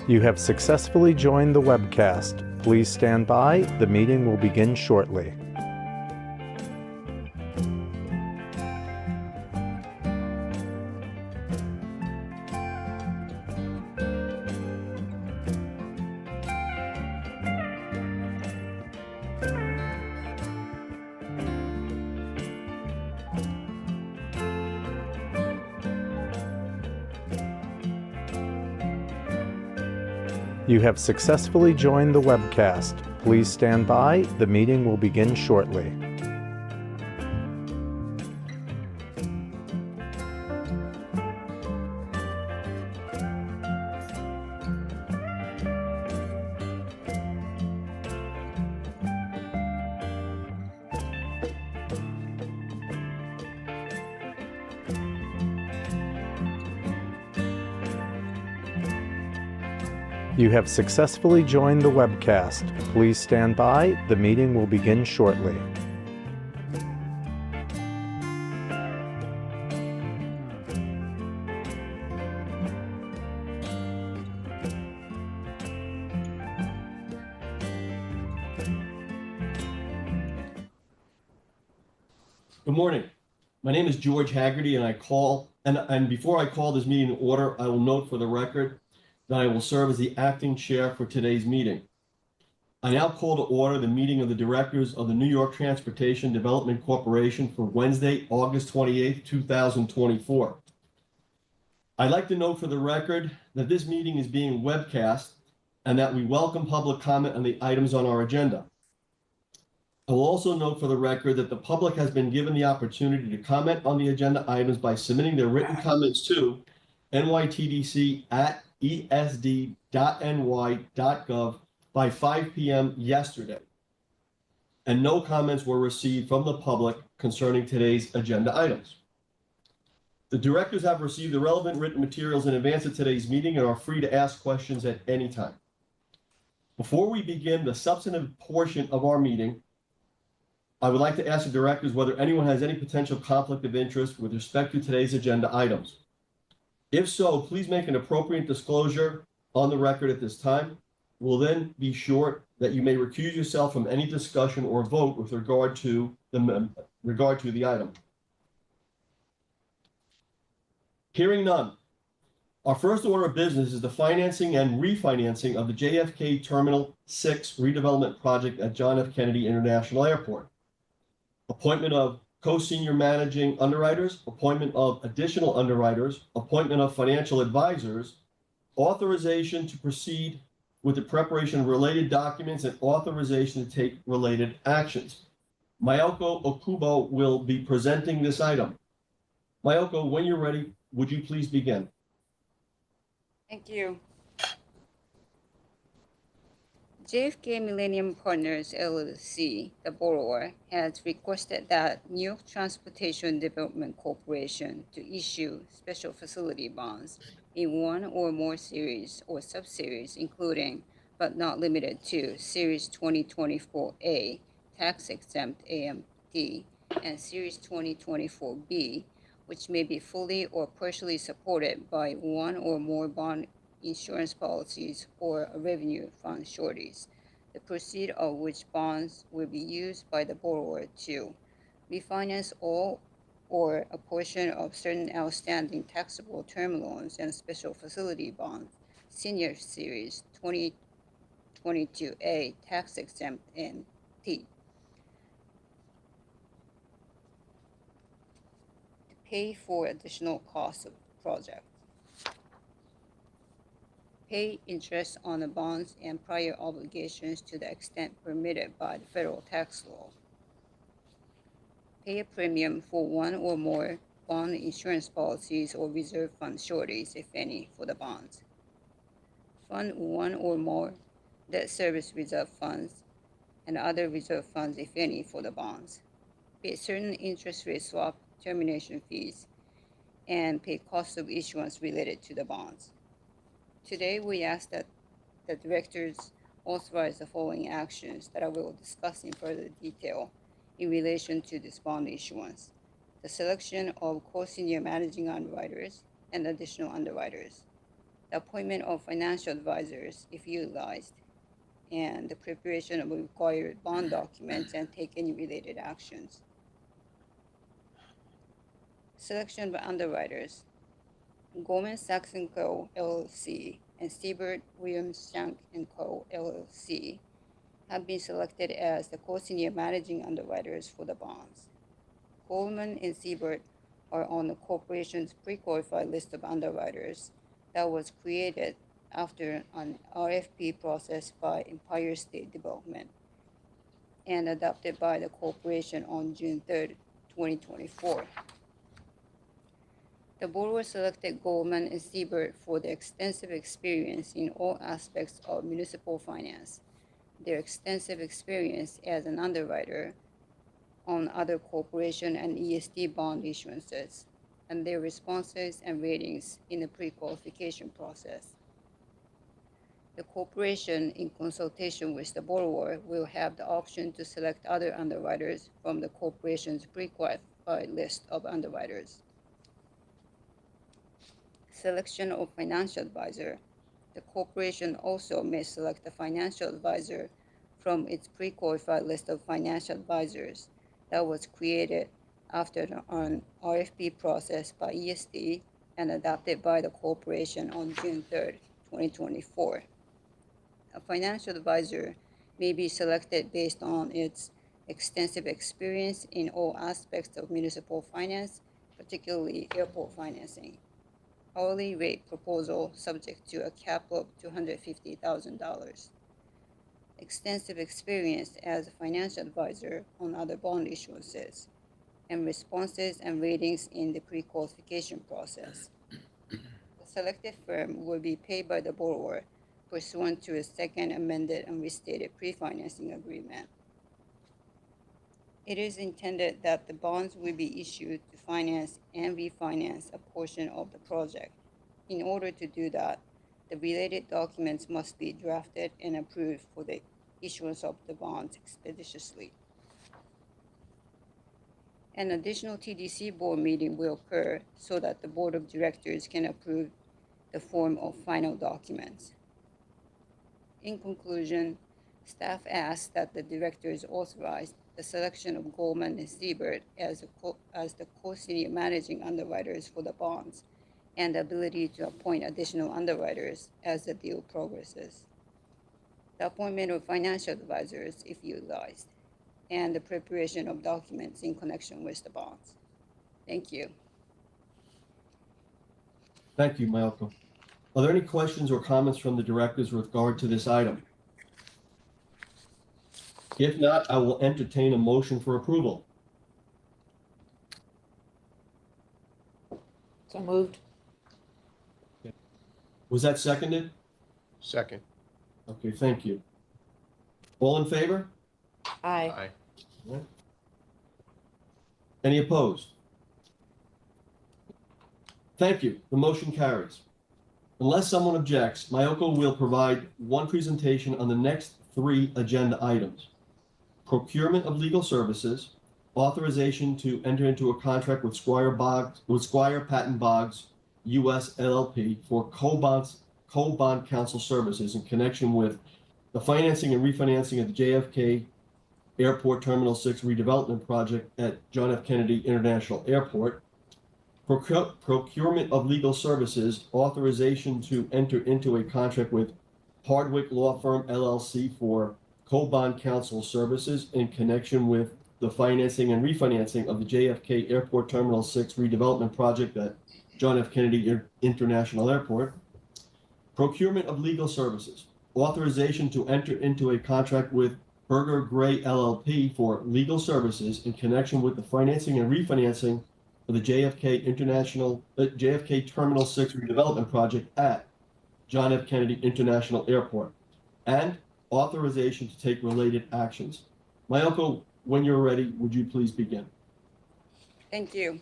You have successfully joined the webcast. Please stand by. The meeting will begin shortly. You have successfully joined the webcast. Please stand by. The meeting will begin shortly. You have successfully joined the webcast. Please stand by. The meeting will begin shortly. Good morning. My name is George Haggerty, and before I call this meeting to order, I will note for the record that I will serve as the acting chair for today's meeting. I now call to order the meeting of the directors of the New York Transportation Development Corporation for Wednesday, August 28th, 2024. I'd like to note for the record that this meeting is being webcast and that we welcome public comment on the items on our agenda. I will also note for the record that the public has been given the opportunity to comment on the agenda items by submitting their written comments to nytdc@esd.ny.gov by 5 p.m. yesterday. And no comments were received from the public concerning today's agenda items. The directors have received the relevant written materials in advance of today's meeting and are free to ask questions at any time. Before we begin the substantive portion of our meeting, I would like to ask the directors whether anyone has any potential conflict of interest with respect to today's agenda items. If so, please make an appropriate disclosure on the record at this time. We'll then be sure that you may recuse yourself from any discussion or vote with regard to the item. Hearing none. Our first order of business is the financing and refinancing of the JFK Terminal 6 redevelopment project at John F. Kennedy International Airport. Appointment of co-senior managing underwriters, appointment of additional underwriters, appointment of financial advisors, authorization to proceed with the preparation of related documents, and authorization to take related actions. Mayoko Okubo will be presenting this item. Mayoko, when you're ready, would you please begin? Thank you. JFK Millennium Partners, LLC, the borrower, has requested that New York Transportation Development Corporation to issue special facility bonds in one or more series or subseries, including but not limited to Series 2024A, tax-exempt AMD, and Series 2024B, which may be fully or partially supported by one or more bond insurance policies or revenue fund sureties, the proceeds of which bonds will be used by the borrower to refinance all or a portion of certain outstanding taxable term loans and special facility bonds, Senior Series 2022A, tax-exempt MT, to pay for additional costs of the project. Pay interest on the bonds and prior obligations to the extent permitted by the federal tax law. Pay a premium for one or more bond insurance policies or reserve fund sureties, if any, for the bonds. Fund one or more debt service reserve funds and other reserve funds, if any, for the bonds. Pay certain interest rate swap termination fees and pay costs of issuance related to the bonds. Today, we ask that the directors authorize the following actions that I will discuss in further detail in relation to this bond issuance: the selection of co-senior managing underwriters and additional underwriters, the appointment of financial advisors if utilized, and the preparation of required bond documents and take any related actions. Selection of underwriters. Goldman Sachs & Co. LLC and Siebert Williams Shank & Co. LLC have been selected as the co-senior managing underwriters for the bonds. Goldman and Siebert are on the corporation's pre-qualified list of underwriters that was created after an RFP process by Empire State Development and adopted by the corporation on June 3, 2024. The board selected Goldman and Siebert for their extensive experience in all aspects of municipal finance, their extensive experience as an underwriter on other corporation and ESD bond issuances, and their responses and ratings in the pre-qualification process. The corporation, in consultation with the borrower, will have the option to select other underwriters from the corporation's pre-qualified list of underwriters. Selection of financial advisor. The corporation also may select a financial advisor from its pre-qualified list of financial advisors that was created after an RFP process by ESD and adopted by the corporation on June 3, 2024. A financial advisor may be selected based on its extensive experience in all aspects of municipal finance, particularly airport financing. Hourly rate proposal subject to a cap of $250,000. Extensive experience as a financial advisor on other bond issuances, and responses and ratings in the pre-qualification process. The selected firm will be paid by the borrower pursuant to a second amended and restated pre-financing agreement. It is intended that the bonds will be issued to finance and refinance a portion of the project. In order to do that, the related documents must be drafted and approved for the issuance of the bonds expeditiously. An additional TDC board meeting will occur so that the board of directors can approve the form of final documents. In conclusion, staff asks that the directors authorize the selection of Goldman and Siebert as the co-senior managing underwriters for the bonds, and the ability to appoint additional underwriters as the deal progresses. The appointment of financial advisors if utilized, and the preparation of documents in connection with the bonds. Thank you. Thank you, Mayoko. Are there any questions or comments from the directors with regard to this item? If not, I will entertain a motion for approval. So moved. Was that seconded? Second. Okay, thank you. All in favor? Aye. Any opposed? Thank you. The motion carries. Unless someone objects, Mayoko will provide one presentation on the next three agenda items: procurement of legal services, authorization to enter into a contract with Squire Patton Boggs US LLP for co-bond counsel services in connection with the financing and refinancing of the JFK Airport Terminal 6 redevelopment project at John F. Kennedy International Airport. Procurement of legal services, authorization to enter into a contract with Hardwick Law Firm LLC for co-bond counsel services in connection with the financing and refinancing of the JFK Airport Terminal 6 redevelopment project at John F. Kennedy International Airport. Procurement of legal services, authorization to enter into a contract with Berger Gray LLP for legal services in connection with the financing and refinancing of the JFK Terminal 6 redevelopment project at John F. Kennedy International Airport, and authorization to take related actions. Mayoko, when you're ready, would you please begin? Thank you.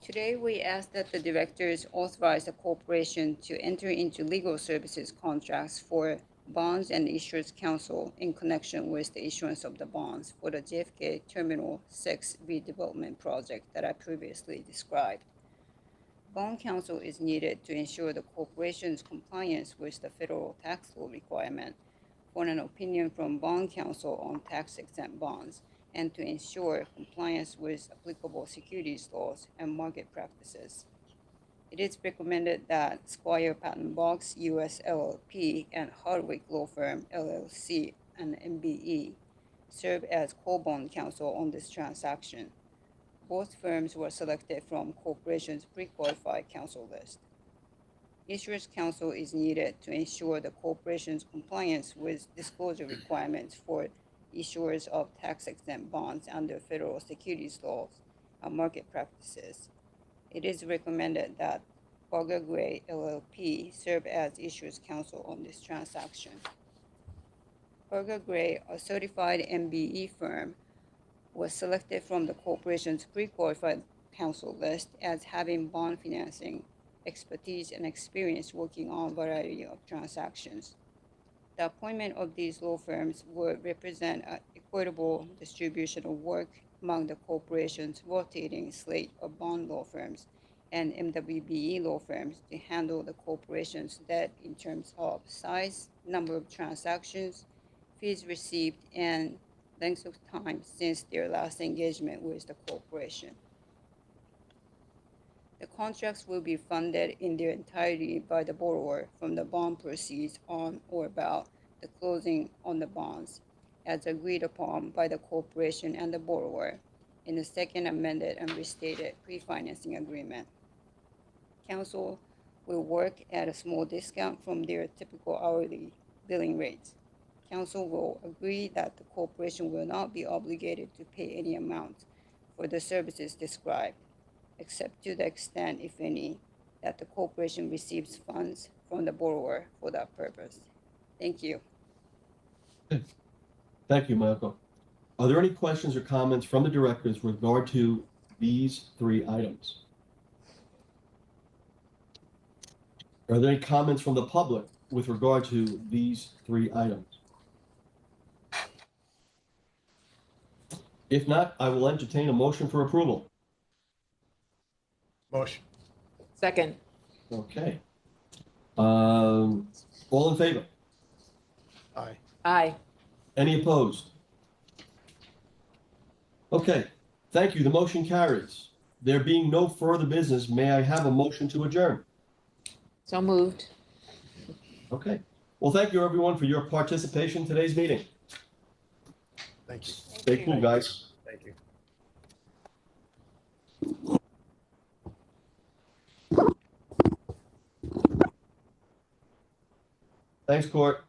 Today, we ask that the directors authorize the corporation to enter into legal services contracts for bonds and issuers counsel in connection with the issuance of the bonds for the JFK Terminal 6 redevelopment project that I previously described. Bond counsel is needed to ensure the corporation's compliance with the federal tax law requirement for an opinion from bond counsel on tax-exempt bonds and to ensure compliance with applicable securities laws and market practices. It is recommended that Squire Patton Box US LLP and Hardwick Law Firm LLC and MBE serve as co-bond counsel on this transaction. Both firms were selected from corporation's pre-qualified counsel list. Issuers counsel is needed to ensure the corporation's compliance with disclosure requirements for issuers of tax-exempt bonds under federal securities laws and market practices. It is recommended that Barger Gray LLP serve as issuers counsel on this transaction. Barger Gray, a certified MBE firm, was selected from the corporation's pre-qualified counsel list as having bond financing expertise and experience working on a variety of transactions. The appointment of these law firms would represent an equitable distribution of work among the corporation's rotating slate of bond law firms and MWBE law firms to handle the corporation's debt in terms of size, number of transactions, fees received, and length of time since their last engagement with the corporation. The contracts will be funded in their entirety by the borrower from the bond proceeds on or about the closing on the bonds, as agreed upon by the corporation and the borrower in the second amended and restated pre-financing agreement. Counsel will work at a small discount from their typical hourly billing rates. Counsel will agree that the corporation will not be obligated to pay any amount for the services described, except to the extent, if any, that the corporation receives funds from the borrower for that purpose. Thank you. Thank you, Michael. Are there any questions or comments from the directors with regard to these three items? Are there any comments from the public with regard to these three items? If not, I will entertain a motion for approval. Motion. Second. Okay. All in favor? Aye. Aye. Any opposed? Okay, thank you. The motion carries. There being no further business, may I have a motion to adjourn? So moved. Okay. Well, thank you, everyone, for your participation in today's meeting. Thank you. Stay cool, guys. Thank you. Thanks, Court.